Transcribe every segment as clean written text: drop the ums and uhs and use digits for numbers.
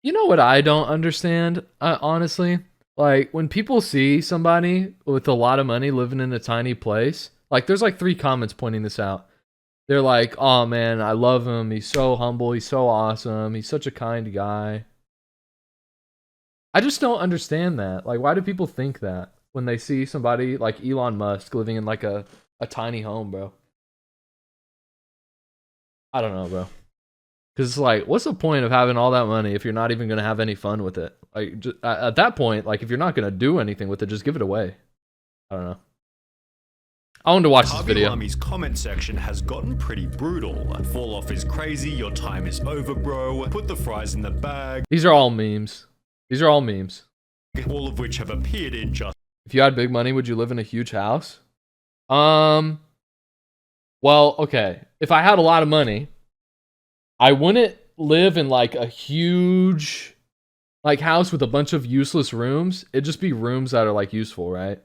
You know what I don't understand, honestly? Like, when people see somebody with a lot of money living in a tiny place, like, there's like 3 comments pointing this out. They're like, oh man, I love him. He's so humble. He's so awesome. He's such a kind guy. I just don't understand that. Like, why do people think that when they see somebody like Elon Musk living in like a tiny home, bro? I don't know, bro. Because it's like, what's the point of having all that money if you're not even going to have any fun with it? Like, just, at that point, like, if you're not going to do anything with it, just give it away. I don't know. I wanted to watch this video. Lami's comment section has gotten pretty brutal. Fall off is crazy, your time is over, bro. Put the fries in the bag. These are all memes. These are all memes. All of which have appeared in just... If you had big money, would you live in a huge house? Well, okay. If I had a lot of money, I wouldn't live in like a huge like house with a bunch of useless rooms. It'd just be rooms that are like useful, right?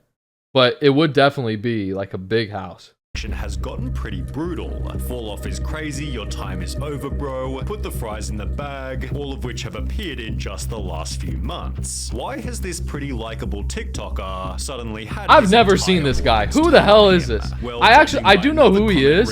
But it would definitely be like a big house. Has gotten pretty brutal. Fall off is crazy, your time is over, bro. Put the fries in the bag, all of which have appeared in just the last few months. Why has this pretty likable TikToker suddenly had... I've never seen this guy. Who the hell is this? Well, I do know who he is.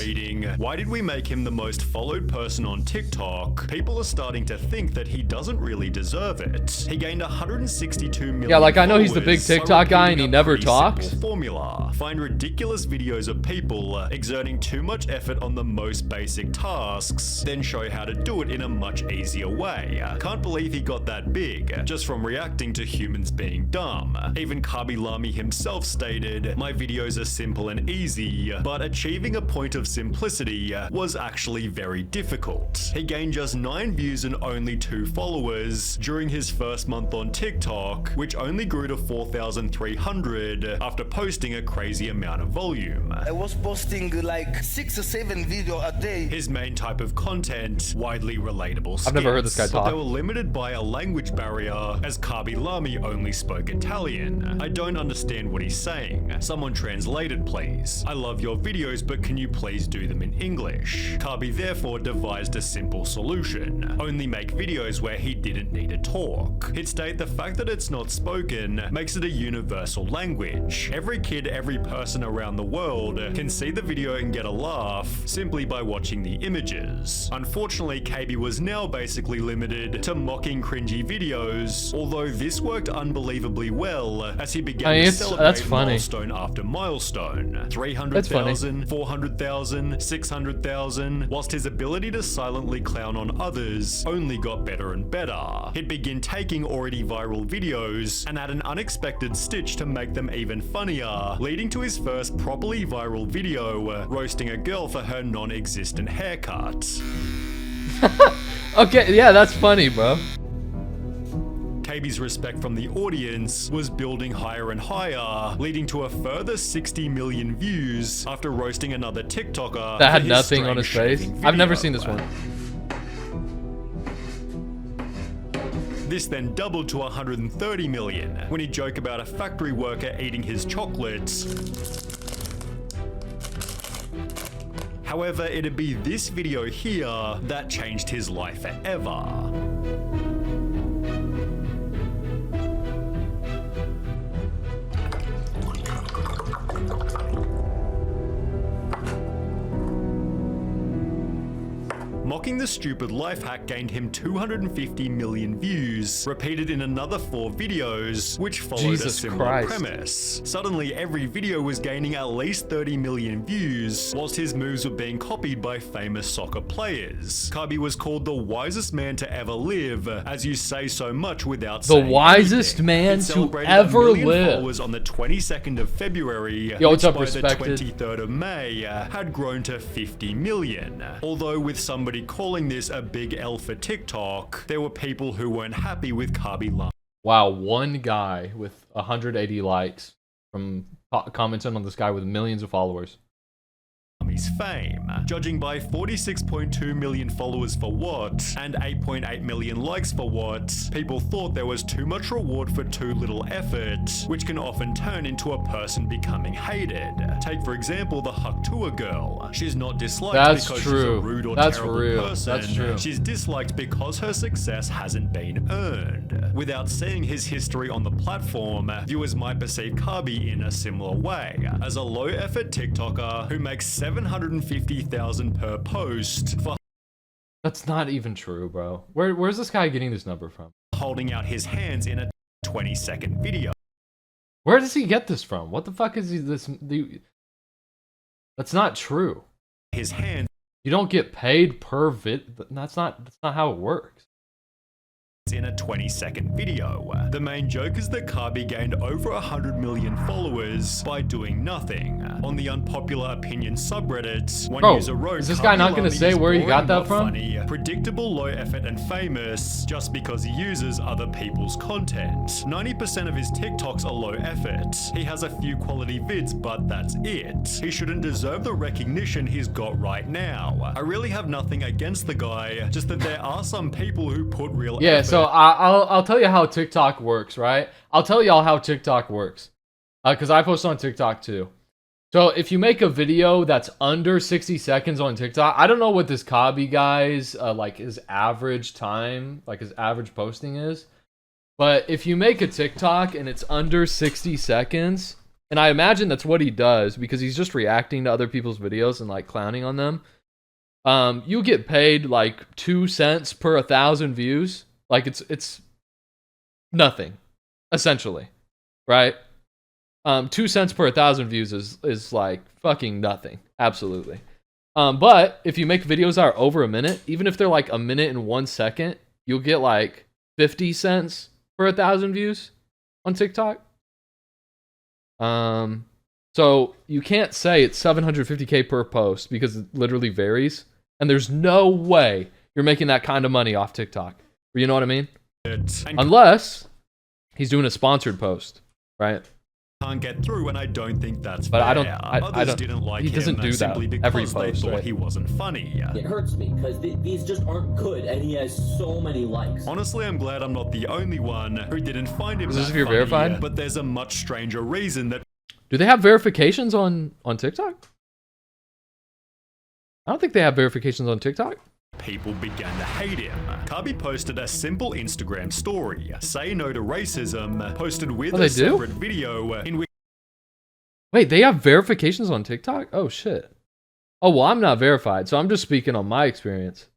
Why did we make him the most followed person on TikTok? People are starting to think that he doesn't really deserve it. He gained 162 million. Yeah, like I know he's the big TikTok guy and he never talks. Formula. Find ridiculous videos of people exerting too much effort on the most basic tasks, then show how to do it in a much easier way. Can't believe he got that big, just from reacting to humans being dumb. Even Khaby Lame himself stated, my videos are simple and easy, but achieving a point of simplicity was actually very difficult. He gained just 9 views and only 2 followers during his first month on TikTok, which only grew to 4,300 after posting a crazy amount of volume. I was posting like 6 or 7 videos a day. His main type of content, widely relatable skits. I've never heard this guy talk. But they were limited by a language barrier, as Khaby Lame only spoke Italian. I don't understand what he's saying. Someone translate it, please. I love your videos, but can you please do them in English? Khaby therefore devised a simple solution. Only make videos where he didn't need to talk. He'd state the fact that it's not spoken makes it a universal language. Every kid, every person around the world can see the video and get a laugh simply by watching the images. Unfortunately, Khaby was now basically limited to mocking cringy videos, although this worked unbelievably well as he began to celebrate milestone after milestone. 300,000, 400,000, 600,000, whilst his ability to silently clown on others only got better and better. He'd begin taking already viral videos and add an unexpected stitch to make them even funnier, leading to his first properly viral video roasting a girl for her non-existent haircut. Okay, yeah, that's funny, bro. Khaby's respect from the audience was building higher and higher, leading to a further 60 million views after roasting another TikToker that had nothing on his face. I've never seen this one. This then doubled to 130 million when he'd joke about a factory worker eating his chocolates. However, it'd be this video here that changed his life forever. Mocking the stupid life hack gained him 250 million views, repeated in another 4 videos, which followed a similar premise. Suddenly, every video was gaining at least 30 million views, whilst his moves were being copied by famous soccer players. Khaby was called the wisest man to ever live, as you say so much without saying the wisest man to ever live. Followers on the 22nd of February, yo, what's up, by respected? the 23rd of May, had grown to 50 million. Although with somebody calling this a big L for TikTok, there were people who weren't happy with Khaby Lame. Wow, one guy with 180 likes from commenting on this guy with millions of followers. Khabi's fame. Judging by 46.2 million followers for what, and 8.8 million likes for what, people thought there was too much reward for too little effort, which can often turn into a person becoming hated. Take for example the Haktua girl. She's not disliked because she's a rude or terrible person. That's true. She's disliked because her success hasn't been earned. Without seeing his history on the platform, viewers might perceive Khabi in a similar way, as a low-effort TikToker who makes $750,000 per post for That's not even true, bro. Where's this guy getting this number from? holding out his hands in a 20-second video. Where does he get this from? What the fuck is this? That's not true. His hands You don't get paid per That's not how it works. in a 20-second video. The main joke is that Khabi gained over 100 million followers by doing nothing. On the unpopular opinion subreddit, one user wrote, is this guy not gonna say where he got that from? Funny, predictable, low effort, and famous just because he uses other people's content. 90% of his TikToks are low effort. He has a few quality vids, but that's it. He shouldn't deserve the recognition he's got right now. I really have nothing against the guy, just that there are some people who put real effort. So I'll tell you how TikTok works, right? I'll tell y'all how TikTok works, because I post on TikTok too. So if you make a video that's under 60 seconds on TikTok, I don't know what this Khabi guy's like his average time, like his average posting is, but if you make a TikTok and it's under 60 seconds, and I imagine that's what he does because he's just reacting to other people's videos and like clowning on them, you get paid like 2 cents per 1,000 views. Like it's nothing, essentially, right? 2 cents per 1,000 views is like fucking nothing, absolutely. But if you make videos that are over a minute, even if they're like a minute and 1 second, you'll get like 50 cents per 1,000 views on TikTok. So you can't say it's 750K per post because it literally varies, and there's no way you're making that kind of money off TikTok. You know what I mean? Unless he's doing a sponsored post, right? Can't get through, and I don't think that's but fair. I don't. Didn't like he doesn't do that every post. They thought right? he wasn't funny. It hurts me because these just aren't good, and he has so many likes. Honestly, I'm glad I'm not the only one who didn't find him. Is this that if you're funny, verified? But there's a much stranger reason that. Do they have verifications on TikTok? I don't think they have verifications on TikTok. People began to hate him. Khabi posted a simple Instagram story, "Say no to racism," posted with a separate video in which. Wait, they have verifications on TikTok? Oh shit. Oh well, I'm not verified, so I'm just speaking on my experience.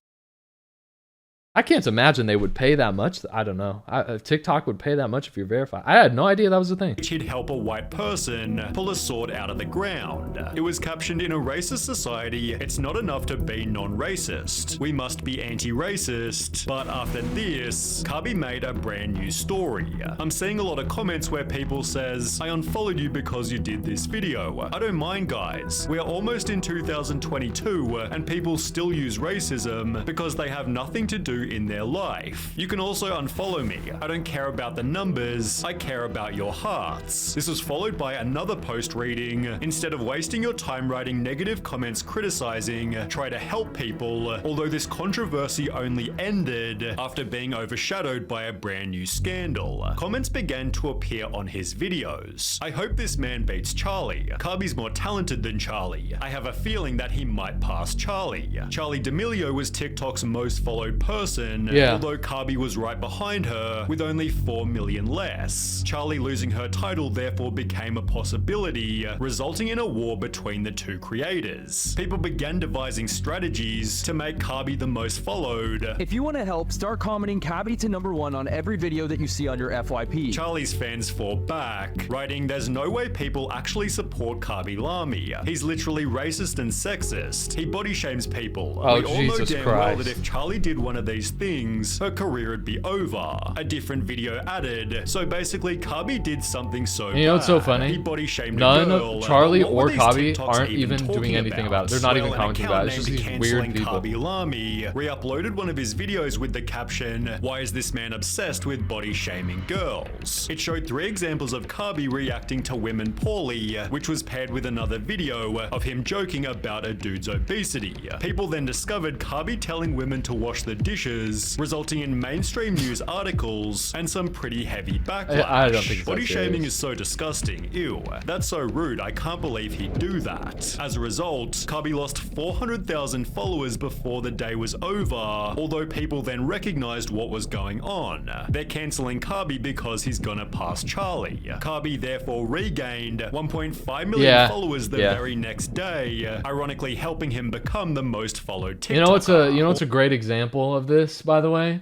I can't imagine they would pay that much. I don't know. TikTok would pay that much if you're verified. I had no idea that was a thing. He'd help a white person pull a sword out of the ground. It was captioned, "In a racist society, it's not enough to be non-racist. We must be anti-racist." But after this, Khabi made a brand new story. I'm seeing a lot of comments where people says, "I unfollowed you because you did this video." I don't mind, guys. We are almost in 2022 and people still use racism because they have nothing to do in their life. You can also unfollow me. I don't care about the numbers, I care about your hearts. This was followed by another post reading, "Instead of wasting your time writing negative comments criticizing, try to help people, although this controversy only ended after being overshadowed by a brand new scandal." Comments began to appear on his videos. "I hope this man beats Charlie. Khabi's more talented than Charlie. I have a feeling that he might pass Charlie. Charli D'Amelio was TikTok's most followed person, although Khabi was right behind her with only 4 million less. Charlie losing her title therefore became a possibility, resulting in a war between the two creators. People began devising strategies to make Khabi the most followed. If you want to help, start commenting Khabi to #1 on every video that you see on your FYP. Charlie's fans fought back, writing, "There's no way people actually support Khabi Lami. He's literally racist and sexist. He body shames people. Oh, we all know Jesus damn Christ. well that if Charlie did one of these these things, her career would be over. A different video added, so basically Kabi did something so You know what's so bad, funny? He body shamed None a girl. of Charlie But what or were these Kabi TikToks aren't even doing talking anything about it. They're not even commenting about it. It's just these weird Cancelling people. Kabi Lami re-uploaded one of his videos with the caption, "Why is this man obsessed with body shaming girls?" It showed 3 examples of Kabi reacting to women poorly, which was paired with another video of him joking about a dude's obesity. People then discovered Kabi telling women to wash the dishes, resulting in mainstream news articles and some pretty heavy backlash. I don't think it's body that shaming serious. is so disgusting. Ew, that's so rude. I can't believe he'd do that. As a result, Kabi lost 400,000 followers before the day was over, although people then recognized what was going on. They're canceling Kabi because he's gonna pass Charlie. Kabi therefore regained 1.5 million followers the very next day, ironically helping him become the most followed TikToker. You know what's a great example of this, by the way?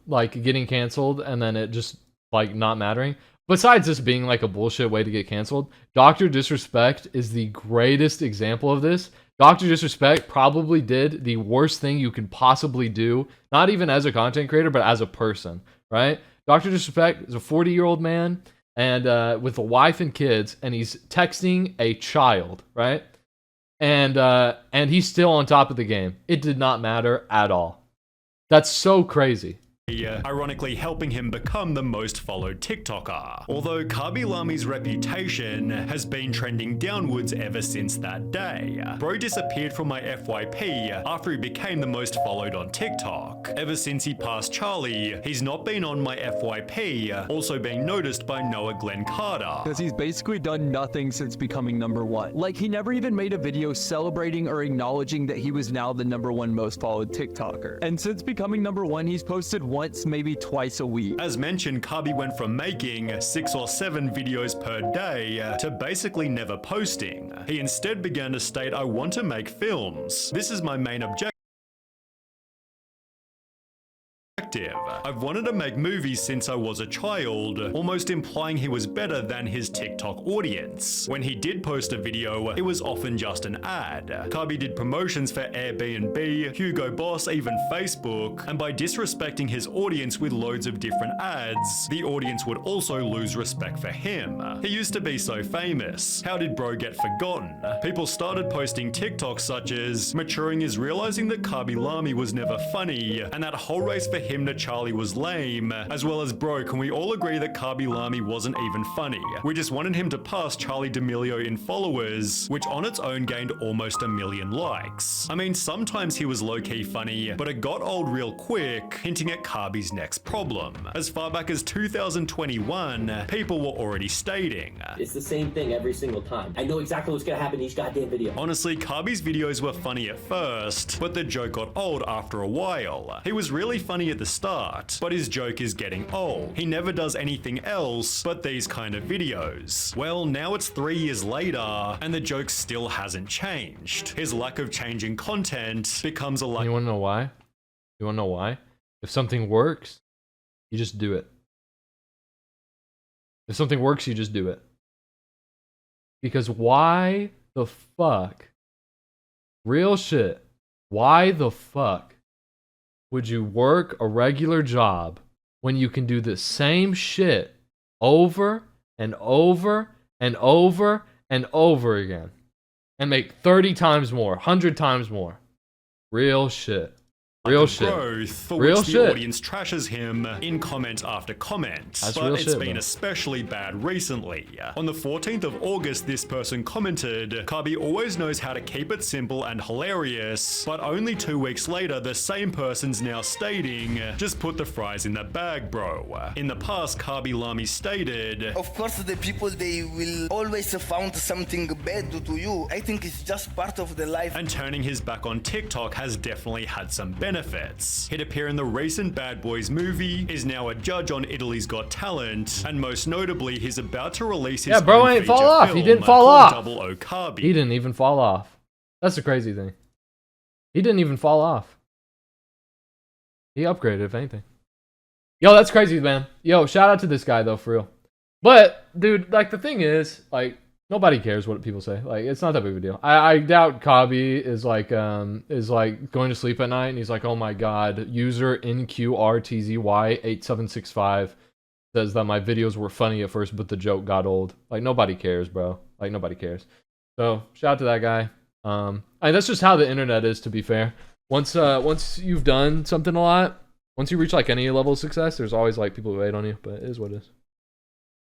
Like getting canceled and then it just like not mattering. Besides this being like a bullshit way to get canceled, Dr. Disrespect is the greatest example of this. Dr. Disrespect probably did the worst thing you can possibly do, not even as a content creator, but as a person, right? Dr. Disrespect is a 40-year-old man and with a wife and kids, and he's texting a child, right? And he's still on top of the game. It did not matter at all. That's so crazy. Ironically helping him become the most followed TikToker. Although Kabi Lami's reputation has been trending downwards ever since that day. Bro disappeared from my FYP after he became the most followed on TikTok. Ever since he passed Charlie, he's not been on my FYP, also being noticed by Noah Glenn Carter. Because he's basically done nothing since becoming #1. Like, he never even made a video celebrating or acknowledging that he was now the #1 most followed TikToker. And since becoming #1, he's posted once, maybe twice a week. As mentioned, Kabi went from making 6 or 7 videos per day to basically never posting. He instead began to state, "I want to make films. This is my main objective. I've wanted to make movies since I was a child," almost implying he was better than his TikTok audience. When he did post a video, it was often just an ad. Kabi did promotions for Airbnb, Hugo Boss, even Facebook, and by disrespecting his audience with loads of different ads, the audience would also lose respect for him. He used to be so famous. How did bro get forgotten? People started posting TikToks such as, "Maturing is realizing that Kabi Lami was never funny, and that whole race for him to Charlie was lame," as well as, "Bro, can we all agree that Kabi Lami wasn't even funny? We just wanted him to pass Charlie D'Amelio in followers," which on its own gained almost 1 million likes. I mean, sometimes he was low-key funny, but it got old real quick, hinting at Kabi's next problem. As far back as 2021, people were already stating, It's the same thing every single time. I know exactly what's gonna happen in each goddamn video. honestly, Kabi's videos were funny at first, but the joke got old after a while. He was really funny at the start, but his joke is getting old. He never does anything else but these kind of videos. Well, now it's 3 years later, and the joke still hasn't changed. His lack of changing content becomes a lack. You want to know why? You want to know why? If something works, you just do it. If something works, you just do it. Because why the fuck? Real shit. Why the fuck would you work a regular job when you can do the same shit over and over and over and over again and make 30 times more, 100 times more? Real shit. Real shit. Growth for Real which the shit. audience trashes him in comment after comment. That's but real it's shit, been bro. especially bad recently. On the 14th of August, this person commented, "Kabi always knows how to keep it simple and hilarious," but only 2 weeks later, the same person's now stating, "Just put the fries in the bag, bro." In the past, Kabi Lami stated, Of course, the people, they will always found something bad to you. I think it's just part of the life. and turning his back on TikTok has definitely had some benefits. He'd appear in the recent Bad Boys movie, is now a judge on Italy's Got Talent, and most notably, he's about to release his bro own ain't fall feature off. He film didn't fall called off. Double O Kabi. He didn't even fall off. That's the crazy thing. He didn't even fall off. He upgraded, if anything. Yo, that's crazy, man. Yo, shout out to this guy, though, for real. But, dude, like, the thing is, like, Nobody cares what people say. Like, it's not that big of a deal. I doubt Kabi is like going to sleep at night and he's like, oh my god, user NQRTZY8765 says that my videos were funny at first, but the joke got old. Like, nobody cares, bro. Like, nobody cares. So shout out to that guy. I mean, that's just how the internet is, to be fair. Once you've done something a lot, once you reach like any level of success, there's always like people who hate on you, but it is what it is.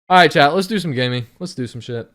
All right, chat. Let's do some gaming. Let's do some shit.